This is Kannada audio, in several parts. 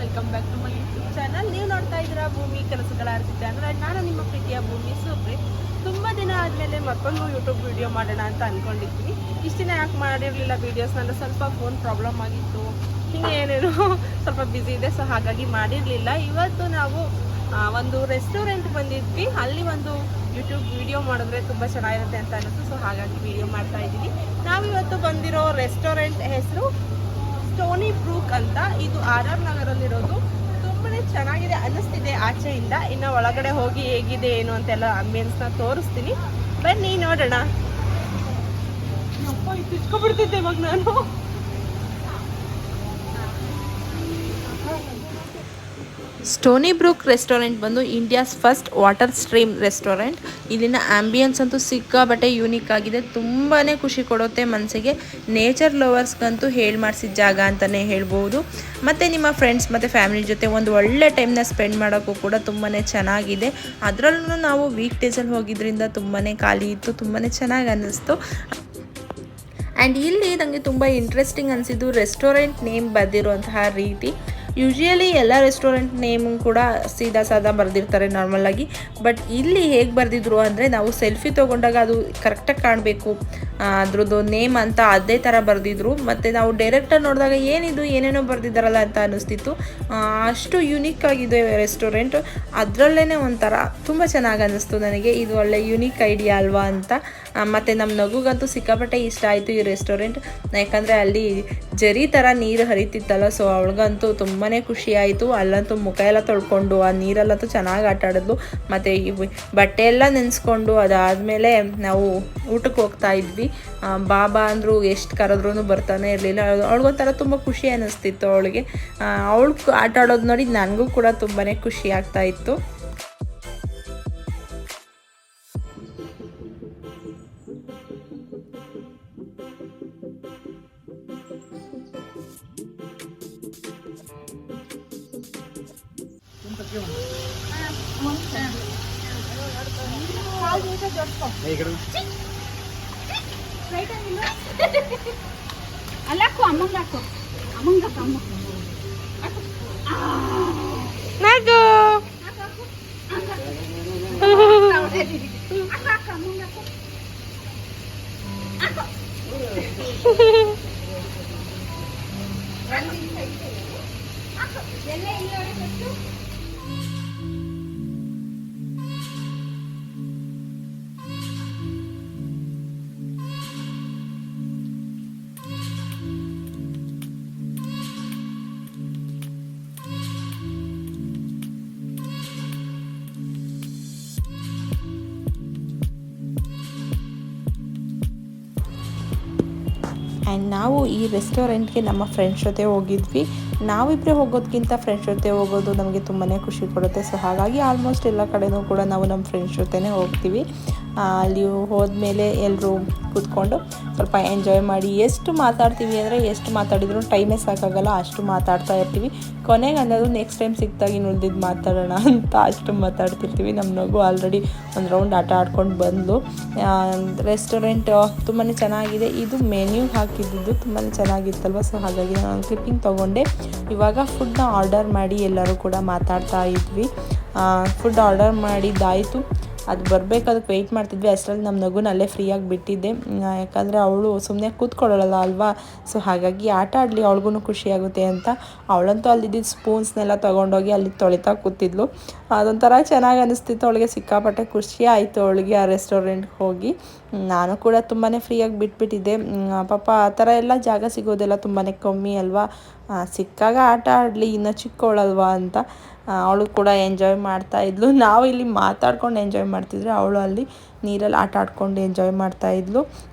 Welcome back to my YouTube channel. ನೀವು ನೋಡ್ತಾ ಇದ್ದೀರಾ ಭೂಮಿ ಕೆಲಸಗಳ ಅರ್ಜಿ ಚಾನಲ್. ನಾನು ನಿಮ್ಮ ಪ್ರೀತಿಯ ಭೂಮಿ ಸೂಪ್ರಿ. ತುಂಬ ದಿನ ಆದಮೇಲೆ ಮತ್ತೊಂದು ಯೂಟ್ಯೂಬ್ ವಿಡಿಯೋ ಮಾಡೋಣ ಅಂತ ಅಂದ್ಕೊಂಡಿದ್ವಿ. ಇಷ್ಟು ದಿನ ಯಾಕೆ ಮಾಡಿರಲಿಲ್ಲ ವೀಡಿಯೋಸ್, ನನ್ನ ಸ್ವಲ್ಪ ಫೋನ್ ಪ್ರಾಬ್ಲಮ್ ಆಗಿತ್ತು, ಹಿಂಗೆ ಏನೇನು ಸ್ವಲ್ಪ ಬ್ಯುಸಿ ಇದೆ, ಸೊ ಹಾಗಾಗಿ ಮಾಡಿರಲಿಲ್ಲ. ಇವತ್ತು ನಾವು ಒಂದು ರೆಸ್ಟೋರೆಂಟ್ ಬಂದಿದ್ವಿ. ಅಲ್ಲಿ ಒಂದು ಯೂಟ್ಯೂಬ್ ವಿಡಿಯೋ ಮಾಡಿದ್ರೆ ತುಂಬ ಚೆನ್ನಾಗಿರುತ್ತೆ ಅಂತ ಅನ್ನಿಸ್ತು, ಸೊ ಹಾಗಾಗಿ ವಿಡಿಯೋ ಮಾಡ್ತಾ ಇದ್ದೀವಿ. ನಾವಿವತ್ತು ಬಂದಿರೋ ರೆಸ್ಟೋರೆಂಟ್ ಹೆಸರು ಸ್ಟೋನಿ ಬ್ರೂಕ್ ಅಂತ. ಇದು RR ನಗರಲ್ಲಿರೋದು. ತುಂಬಾ ಚೆನ್ನಾಗಿದೆ ಅನ್ನಿಸ್ತಿದೆ ಆಚೆಯಿಂದ. ಇನ್ನು ಒಳಗಡೆ ಹೋಗಿ ಹೇಗಿದೆ ಏನು ಅಂತೆಲ್ಲ ಆಂಬಿಯನ್ಸ್ನ ತೋರಿಸ್ತೀನಿ, ಬನ್ನಿ ನೋಡೋಣ. ಅಪ್ಪ ಇದು ಇಟ್ಕೊಬಿಡ್ತಿದ್ದೆ ಇವಾಗ ನಾನು. ಸ್ಟೋನಿ ಬ್ರೂಕ್ ರೆಸ್ಟೋರೆಂಟ್ ಬಂದು India's first water stream restaurant. ಇಲ್ಲಿನ ಆಂಬಿಯನ್ಸ್ ಅಂತೂ ಸಿಕ್ಕಾಬಟ್ಟೆ ಯೂನಿಕ್ ಆಗಿದೆ, ತುಂಬಾ ಖುಷಿ ಕೊಡುತ್ತೆ ಮನಸ್ಸಿಗೆ. ನೇಚರ್ ಲವರ್ಸ್ಗಂತೂ ಹೇಳಿ ಮಾಡಿಸಿದ ಜಾಗ ಅಂತಲೇ ಹೇಳ್ಬೋದು. ಮತ್ತು ನಿಮ್ಮ ಫ್ರೆಂಡ್ಸ್ ಮತ್ತು ಫ್ಯಾಮಿಲಿ ಜೊತೆ ಒಂದು ಒಳ್ಳೆ ಟೈಮ್ನ ಸ್ಪೆಂಡ್ ಮಾಡೋಕ್ಕೂ ಕೂಡ ತುಂಬಾ ಚೆನ್ನಾಗಿದೆ. ಅದರಲ್ಲೂ ನಾವು ವೀಕ್ ಡೇಸಲ್ಲಿ ಹೋಗಿದ್ದರಿಂದ ತುಂಬಾ ಖಾಲಿ ಇತ್ತು, ತುಂಬಾ ಚೆನ್ನಾಗಿ ಅನ್ನಿಸ್ತು. ಆ್ಯಂಡ್ ಇಲ್ಲಿ ನನಗೆ ತುಂಬ ಇಂಟ್ರೆಸ್ಟಿಂಗ್ ಅನಿಸಿದ್ದು ರೆಸ್ಟೋರೆಂಟ್ ನೇಮ್ ಬರೆದಿರುವಂತಹ ರೀತಿ. ಯೂಶ್ವಲಿ ಎಲ್ಲ ರೆಸ್ಟೋರೆಂಟ್ ನೇಮು ಕೂಡ ಸೀದಾ ಸಾದಾ ಬರೆದಿರ್ತಾರೆ ನಾರ್ಮಲಾಗಿ, ಬಟ್ ಇಲ್ಲಿ ಹೇಗೆ ಬರೆದಿದ್ರು ಅಂದರೆ ನಾವು ಸೆಲ್ಫಿ ತೊಗೊಂಡಾಗ ಅದು ಕರೆಕ್ಟಾಗಿ ಕಾಣಬೇಕು ಅದ್ರದ್ದು ನೇಮ್ ಅಂತ ಅದೇ ಥರ ಬರೆದಿದ್ರು. ಮತ್ತು ನಾವು ಡೈರೆಕ್ಟಾಗಿ ನೋಡಿದಾಗ ಏನಿದು ಏನೇನೋ ಬರೆದಿದ್ದಾರಲ್ಲ ಅಂತ ಅನ್ನಿಸ್ತಿತ್ತು. ಅಷ್ಟು ಯುನೀಕ್ ಆಗಿದೆ ರೆಸ್ಟೋರೆಂಟ್. ಅದರಲ್ಲೇ ಒಂಥರ ತುಂಬ ಚೆನ್ನಾಗಿ ಅನ್ನಿಸ್ತು ನನಗೆ. ಇದು ಒಳ್ಳೆ ಯುನೀಕ್ ಐಡಿಯಾ ಅಲ್ವಾ ಅಂತ. ಮತ್ತು ನಮ್ಮ ನಗುಗಂತೂ ಸಿಕ್ಕಾಪಟ್ಟೆ ಇಷ್ಟ ಆಯಿತು ಈ ರೆಸ್ಟೋರೆಂಟ್. ಯಾಕಂದರೆ ಅಲ್ಲಿ ಜರಿ ಥರ ನೀರು ಹರಿತಿತ್ತಲ್ಲ, ಸೊ ಅವಳಿಗಂತೂ ತುಂಬಾ ಖುಷಿ ಆಯಿತು. ಅಲ್ಲಂತೂ ಮುಖ ಎಲ್ಲ ತೊಳ್ಕೊಂಡು ಆ ನೀರಲ್ಲಂತೂ ಚೆನ್ನಾಗಿ ಆಟ ಆಡಿದ್ಲು. ಮತ್ತು ಈ ಬಟ್ಟೆ ಎಲ್ಲ ನೆನೆಸ್ಕೊಂಡು ಅದಾದಮೇಲೆ ನಾವು ಊಟಕ್ಕೆ ಹೋಗ್ತಾ ಇದ್ವಿ. ಬಾಬಾ ಅಂದರು ಎಷ್ಟು ಕರೆದ್ರೂ ಬರ್ತಾನೆ ಇರಲಿಲ್ಲ. ಅವಳಿಗೊಂಥರ ತುಂಬ ಖುಷಿ ಅನ್ನಿಸ್ತಿತ್ತು ಅವಳಿಗೆ. ಅವಳು ಆಟ ಆಡೋದು ನೋಡಿ ನನಗೂ ಕೂಡ ತುಂಬಾ ಖುಷಿ ಆಗ್ತಾ ಇತ್ತು. ಅಲ್ಲಾಕು ಅಮ್ಮಂಗಾಕು ಅಮ್ಮಂಗಾಕು ಅಮ್ಮ ನಗು ಎಲ್ಲ ಇಲ್ಲಿ ಆ್ಯಂಡ್ ನಾವು ಈ ರೆಸ್ಟೋರೆಂಟ್ಗೆ ನಮ್ಮ ಫ್ರೆಂಡ್ಸ್ ಜೊತೆ ಹೋಗಿದ್ವಿ. ನಾವಿಬ್ಬರೇ ಹೋಗೋದಕ್ಕಿಂತ ಫ್ರೆಂಡ್ಸ್ ಜೊತೆ ಹೋಗೋದು ನಮಗೆ ತುಂಬಾ ಖುಷಿ ಕೊಡುತ್ತೆ. ಸೊ ಹಾಗಾಗಿ ಆಲ್ಮೋಸ್ಟ್ ಎಲ್ಲ ಕಡೆನೂ ಕೂಡ ನಾವು ನಮ್ಮ ಫ್ರೆಂಡ್ಸ್ ಜೊತೆನೇ ಹೋಗ್ತೀವಿ. ಅಲ್ಲಿ ಹೋದ್ಮೇಲೆ ಎಲ್ಲರೂ ಕೂತ್ಕೊಂಡು ಸ್ವಲ್ಪ ಎಂಜಾಯ್ ಮಾಡಿ, ಎಷ್ಟು ಮಾತಾಡ್ತೀವಿ ಅಂದರೆ ಎಷ್ಟು ಮಾತಾಡಿದ್ರು ಟೈಮೇ ಸಾಕಾಗಲ್ಲ, ಅಷ್ಟು ಮಾತಾಡ್ತಾ ಇರ್ತೀವಿ. ಕೊನೆಗೆ ಅನ್ನೋದು ನೆಕ್ಸ್ಟ್ ಟೈಮ್ ಸಿಕ್ತಾಗಿ ಉಳಿದಿದ್ದು ಮಾತಾಡೋಣ ಅಂತ ಅಷ್ಟು ಮಾತಾಡ್ತಿರ್ತೀವಿ. ನಮ್ಮ ನಗು ಆಲ್ರೆಡಿ ಒಂದು ರೌಂಡ್ ಆಟ ಆಡ್ಕೊಂಡು ಬಂದು. ರೆಸ್ಟೋರೆಂಟ್ ತುಂಬಾ ಚೆನ್ನಾಗಿದೆ. ಇದು ಮೆನ್ಯೂ ಹಾಕಿದ್ದು ತುಂಬಾ ಚೆನ್ನಾಗಿತ್ತಲ್ವ, ಸೊ ಹಾಗಾಗಿ ನಾನು ಕ್ಲಿಪ್ಪಿಂಗ್ ತೊಗೊಂಡೆ. ಇವಾಗ ಫುಡ್ನ ಆರ್ಡರ್ ಮಾಡಿ ಎಲ್ಲರೂ ಕೂಡ ಮಾತಾಡ್ತಾ ಇದ್ವಿ. ಫುಡ್ ಆರ್ಡರ್ ಮಾಡಿದ್ದಾಯಿತು, ಅದು ಬರಬೇಕು, ಅದಕ್ಕೆ ವೆಯ್ಟ್ ಮಾಡ್ತಿದ್ವಿ. ಅಷ್ಟರಲ್ಲಿ ನಮ್ಮ ನಗುನ ಅಲ್ಲೇ ಫ್ರೀಯಾಗಿ ಬಿಟ್ಟಿದ್ದೆ. ಯಾಕಂದರೆ ಅವಳು ಸುಮ್ಮನೆ ಕೂತ್ಕೊಳ್ಳಲ್ಲ ಅಲ್ವಾ, ಸೊ ಹಾಗಾಗಿ ಆಟ ಆಡಲಿ, ಅವಳಿಗೂ ಖುಷಿಯಾಗುತ್ತೆ ಅಂತ. ಅವಳಂತೂ ಅಲ್ಲಿದ್ದಿದ್ದು ಸ್ಪೂನ್ಸ್ನೆಲ್ಲ ತೊಗೊಂಡೋಗಿ ಅಲ್ಲಿ ತೊಳಿತಾ ಕೂತಿದ್ಲು. ಅದೊಂಥರ ಚೆನ್ನಾಗಿ ಅನ್ನಿಸ್ತಿತ್ತು ಅವಳಿಗೆ. ಸಿಕ್ಕಾಪಟ್ಟೆ ಖುಷಿ ಆಯಿತು ಅವಳಿಗೆ ಆ ರೆಸ್ಟೋರೆಂಟ್ಗೆ ಹೋಗಿ. ನಾನು ಕೂಡ ತುಂಬಾ ಫ್ರೀಯಾಗಿ ಬಿಟ್ಬಿಟ್ಟಿದ್ದೆ. ಪಾಪ ಆ ಥರ ಎಲ್ಲ ಜಾಗ ಸಿಗೋದೆಲ್ಲ ತುಂಬಾ ಕಮ್ಮಿ ಅಲ್ವಾ, ಸಿಕ್ಕಾಗ ಆಟ ಆಡಲಿ, ಇನ್ನೂ ಚಿಕ್ಕವಳಲ್ವಾ ಅಂತ ಅವಳು ಕೂಡ ಎಂಜಾಯ್ ಮಾಡ್ತಾಯಿದ್ಲು. ನಾವು ಇಲ್ಲಿ ಮಾತಾಡ್ಕೊಂಡು ಎಂಜಾಯ್ ಮಾಡ್ತಿದ್ರೆ ಅವಳು ಅಲ್ಲಿ ನೀರಲ್ಲಿ ಆಟ ಆಡ್ಕೊಂಡು ಎಂಜಾಯ್ ಮಾಡ್ತಾಯಿದ್ಲು.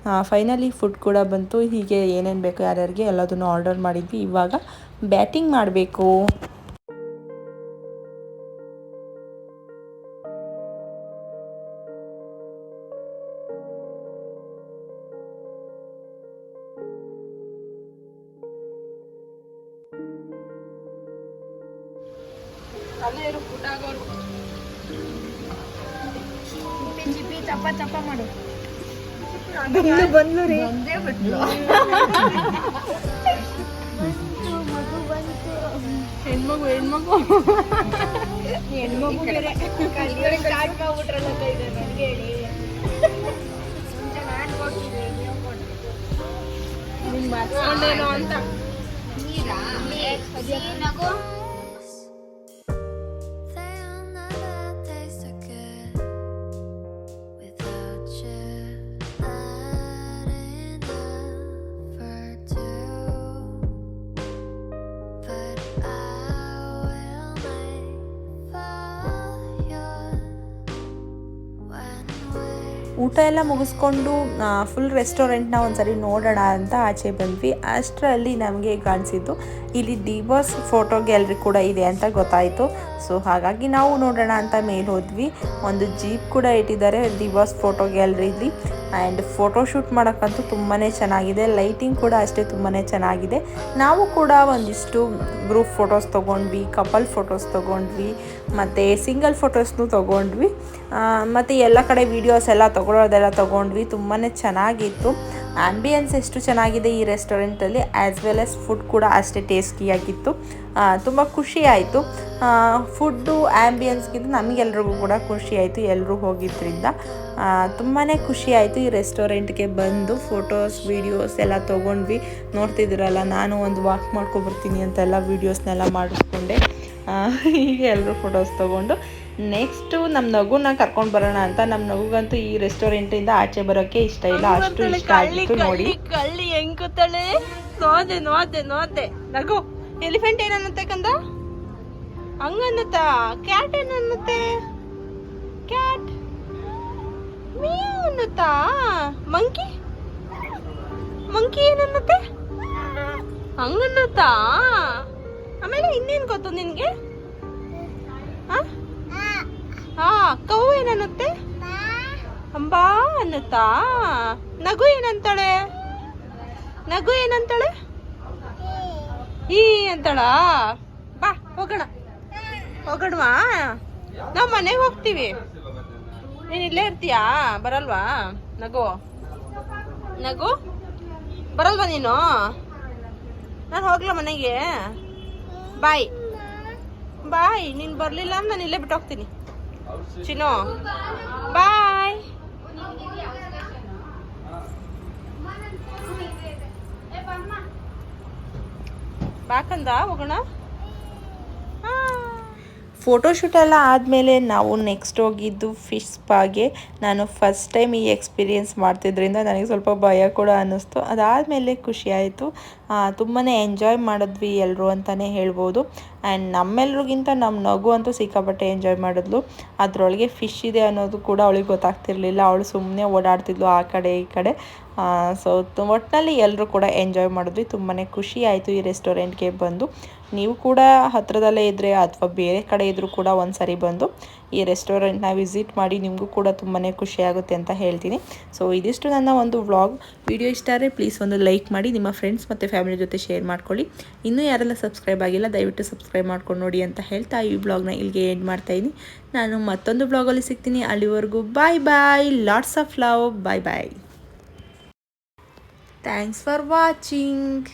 ಫೈನಲಿ ಫುಡ್ ಕೂಡ ಬಂತು. ಹೀಗೆ ಏನೇನು ಬೇಕು ಯಾರ್ಯಾರಿಗೆ ಎಲ್ಲದನ್ನು ಆರ್ಡರ್ ಮಾಡಿದ್ವಿ. ಇವಾಗ ಬ್ಯಾಟಿಂಗ್ ಮಾಡಬೇಕು. ಜಿಪಿ ಚಪ್ಪ ಚಪ್ಪ ಮಾಡು. ಬಂದ್ಲು ರೀ. ಒಂದೇ ಬಿಟ್ಲು. ಮಗು ಬಂತು. ಹೆಣ್ಮಗು ಹೆಣ್ಮಗು ಬೇರೆ ಸ್ಟಾರ್ಟ್ ಮಾಡ್ಬಿಟ್ರಲ್ಲ ಇದೆ ನನಗೆ ಹೇಳಿ ನಾನು ಕೊಡ್ತೀನಿ ನೀವು ಕೊಡ್ತೀನಿ ನಿಂಗೆ ಮಾಡ್ಕೊಂಡೇನೋ ಅಂತ. ನೀರಾ ನಗು They'll never taste so good without you. Not enough for two, but I will make fire when we're ಊಟ ಎಲ್ಲ ಮುಗಿಸ್ಕೊಂಡು ಫುಲ್ ರೆಸ್ಟೋರೆಂಟ್ನ ಒಂದ್ಸರಿ ನೋಡೋಣ ಅಂತ ಆಚೆ ಬಂದ್ವಿ. ಅಷ್ಟರಲ್ಲಿ ನಮಗೆ ಕಾಣಿಸಿದ್ದು ಇಲ್ಲಿ ಡಿ-ಬಾಸ್ ಫೋಟೋ ಗ್ಯಾಲರಿ ಕೂಡ ಇದೆ ಅಂತ ಗೊತ್ತಾಯಿತು. ಸೊ ಹಾಗಾಗಿ ನಾವು ನೋಡೋಣ ಅಂತ ಮೇಲೆ ಹೋದ್ವಿ. ಒಂದು ಜೀಪ್ ಕೂಡ ಇಟ್ಟಿದ್ದಾರೆ ಡಿ-ಬಾಸ್ ಫೋಟೋ ಗ್ಯಾಲರಿಲಿ. ಆ್ಯಂಡ್ ಫೋಟೋಶೂಟ್ ಮಾಡೋಕ್ಕಂತೂ ತುಂಬಾ ಚೆನ್ನಾಗಿದೆ, ಲೈಟಿಂಗ್ ಕೂಡ ಅಷ್ಟೇ ತುಂಬಾ ಚೆನ್ನಾಗಿದೆ. ನಾವು ಕೂಡ ಒಂದಿಷ್ಟು ಗ್ರೂಪ್ ಫೋಟೋಸ್ ತೊಗೊಂಡ್ವಿ, ಕಪಲ್ ಫೋಟೋಸ್ ತೊಗೊಂಡ್ವಿ, ಮತ್ತು ಸಿಂಗಲ್ ಫೋಟೋಸ್ನೂ ತೊಗೊಂಡ್ವಿ. ಮತ್ತು ಎಲ್ಲ ಕಡೆ ವೀಡಿಯೋಸ್ ಎಲ್ಲ ತೊಗೊಳೋದೆಲ್ಲ ತೊಗೊಂಡ್ವಿ. ತುಂಬಾ ಚೆನ್ನಾಗಿತ್ತು. ಆ್ಯಂಬಿಯನ್ಸ್ ಎಷ್ಟು ಚೆನ್ನಾಗಿದೆ ಈ ರೆಸ್ಟೋರೆಂಟಲ್ಲಿ, ಆ್ಯಸ್ ವೆಲ್ ಆಸ್ ಫುಡ್ ಕೂಡ ಅಷ್ಟೇ ಟೇಸ್ಟಿಯಾಗಿತ್ತು. ತುಂಬ ಖುಷಿ ಆಯಿತು. ಫುಡ್ಡು ಆ್ಯಂಬಿಯನ್ಸ್ಗಿಂತ ನಮಗೆಲ್ರಿಗೂ ಕೂಡ ಖುಷಿ ಆಯಿತು, ಎಲ್ಲರೂ ಹೋಗಿದ್ದರಿಂದ ತುಂಬಾ ಖುಷಿ ಆಯಿತು. ಈ ರೆಸ್ಟೋರೆಂಟ್ಗೆ ಬಂದು ಫೋಟೋಸ್ ವೀಡಿಯೋಸ್ ಎಲ್ಲ ತೊಗೊಂಡ್ವಿ. ನೋಡ್ತಿದ್ದೀರಲ್ಲ, ನಾನು ಒಂದು ವಾಕ್ ಮಾಡ್ಕೊಬರ್ತೀನಿ ಅಂತೆಲ್ಲ ವೀಡಿಯೋಸ್ನೆಲ್ಲ ಮಾಡಿಸ್ಕೊಂಡೆ. ಹೀಗೆ ಎಲ್ಲರೂ ಫೋಟೋಸ್ ತೊಗೊಂಡು ನೆಕ್ಸ್ಟು ನಮ್ಮ ನಗುನ ಕರ್ಕೊಂಡು ಬರೋಣ ಅಂತ. ನಮ್ಮ ನಗುಗಂತೂ ಈ ರೆಸ್ಟೋರೆಂಟಿಂದ ಆಚೆ ಬರೋಕ್ಕೆ ಇಷ್ಟ ಇಲ್ಲ, ಅಷ್ಟು ಇಷ್ಟ ಆಗಿತ್ತು. ನೋಡಿ ಕಳ್ಳಿ ಹೆಂಗ್ ಕೂತಾಳೆ, ನೋದೆ ನಗು. ಎಲಿಫೆಂಟ್ ಏನನ್ನುತ್ತೆ ಕಂದ, ಹಂಗನ್ನುತ್ತಾ? ಕ್ಯಾಟ್ ಏನನ್ನುತ್ತೆ? ಕ್ಯಾಟ್ ಮಿಯಾವ್ ಅನ್ನುತ್ತಾ? ಮಂಕಿ ಏನನ್ನುತ್ತೆ? ಹಂಗನ್ನುತ್ತಾ? ಆಮೇಲೆ ಇನ್ನೇನ್ ಗೊತ್ತು ನಿನ್ಗೆ? ಹಾ, ಕವು ಏನನ್ನುತ್ತೆ? ಅಂಬಾ ಅನ್ನುತ್ತಾ? ನಗು ಏನಂತಾಳೆ? ಈ ಅಂತಾಳ? ಬಾ ಹೋಗೋಣವಾ? ನಾವು ಮನೆಗೆ ಹೋಗ್ತೀವಿ, ನೀನು ಇಲ್ಲೇ ಇರ್ತೀಯಾ? ಬರಲ್ವಾ? ನಗು ಬರಲ್ವಾ ನೀನು? ನಾನು ಹೋಗ್ಲಾ ಮನೆಗೆ? ಬಾಯ್ ನೀನು ಬರಲಿಲ್ಲ ಅಂದ್ರೆ ನಾನು ಇಲ್ಲೇ ಬಿಟ್ಟು ಹೋಗ್ತೀನಿ ಚಿನ್ನು. ಬಾಯ್. ಬಾಕಂದ ಹೋಗೋಣ. ಫೋಟೋಶೂಟ್ ಎಲ್ಲ ಆದಮೇಲೆ ನಾವು ನೆಕ್ಸ್ಟ್ ಹೋಗಿದ್ದು ಫಿಶ್ ಸ್ಪಾಗೆ. ನಾನು ಫಸ್ಟ್ ಟೈಮ್ ಈ ಎಕ್ಸ್ಪೀರಿಯೆನ್ಸ್ ಮಾಡ್ತಿದ್ರಿಂದ ನನಗೆ ಸ್ವಲ್ಪ ಭಯ ಕೂಡ ಅನ್ನಿಸ್ತು. ಅದಾದಮೇಲೆ ಖುಷಿ ಆಯಿತು. ತುಂಬಾ ಎಂಜಾಯ್ ಮಾಡಿದ್ವಿ ಎಲ್ಲರೂ ಅಂತಲೇ ಹೇಳ್ಬೋದು. ಆ್ಯಂಡ್ ನಮ್ಮೆಲ್ರಿಗಿಂತ ನಮ್ಮ ನಗು ಅಂತೂ ಸಿಕ್ಕಾಪಟ್ಟೆ ಎಂಜಾಯ್ ಮಾಡಿದ್ಲು. ಅದರೊಳಗೆ ಫಿಶ್ ಇದೆ ಅನ್ನೋದು ಕೂಡ ಅವಳಿಗೆ ಗೊತ್ತಾಗ್ತಿರ್ಲಿಲ್ಲ. ಅವಳು ಸುಮ್ಮನೆ ಓಡಾಡ್ತಿದ್ಲು ಆ ಕಡೆ ಈ ಕಡೆ. ಸೊ ಒಟ್ಟಿನಲ್ಲಿ ಎಲ್ಲರೂ ಕೂಡ ಎಂಜಾಯ್ ಮಾಡಿದ್ವಿ. ತುಂಬಾ ಖುಷಿ ಆಯಿತು ಈ ರೆಸ್ಟೋರೆಂಟ್ಗೆ ಬಂದು. ನೀವು ಕೂಡ ಹತ್ತಿರದಲ್ಲೇ ಇದ್ದರೆ ಅಥವಾ ಬೇರೆ ಕಡೆ ಇದ್ದರೂ ಕೂಡ ಒಂದು ಸರಿ ಬಂದು ಈ ರೆಸ್ಟೋರೆಂಟ್ನ ವಿಸಿಟ್ ಮಾಡಿ, ನಿಮಗೂ ಕೂಡ ತುಂಬಾ ಖುಷಿಯಾಗುತ್ತೆ ಅಂತ ಹೇಳ್ತೀನಿ. ಸೊ ಇದಿಷ್ಟು ನನ್ನ ಒಂದು ವ್ಲಾಗ್. ವಿಡಿಯೋ ಇಷ್ಟ ಆದರೆ ಪ್ಲೀಸ್ ಒಂದು ಲೈಕ್ ಮಾಡಿ, ನಿಮ್ಮ ಫ್ರೆಂಡ್ಸ್ ಮತ್ತು ಫ್ಯಾಮಿಲಿ ಜೊತೆ ಶೇರ್ ಮಾಡ್ಕೊಳ್ಳಿ. ಇನ್ನೂ ಯಾರೆಲ್ಲ ಸಬ್ಸ್ಕ್ರೈಬ್ ಆಗಿಲ್ಲ ದಯವಿಟ್ಟು ಸಬ್ಸ್ಕ್ರೈಬ್ ಮಾಡ್ಕೊಂಡು ನೋಡಿ ಅಂತ ಹೇಳ್ತಾ ಈ ವ್ಲಾಗ್ನ ಇಲ್ಲಿಗೆ ಎಂಡ್ ಮಾಡ್ತಾಯಿದ್ದೀನಿ. ನಾನು ಮತ್ತೊಂದು ವ್ಲಾಗಲ್ಲಿ ಸಿಗ್ತೀನಿ. ಅಲ್ಲಿವರೆಗೂ bye, lots of love, bye. Thanks for watching.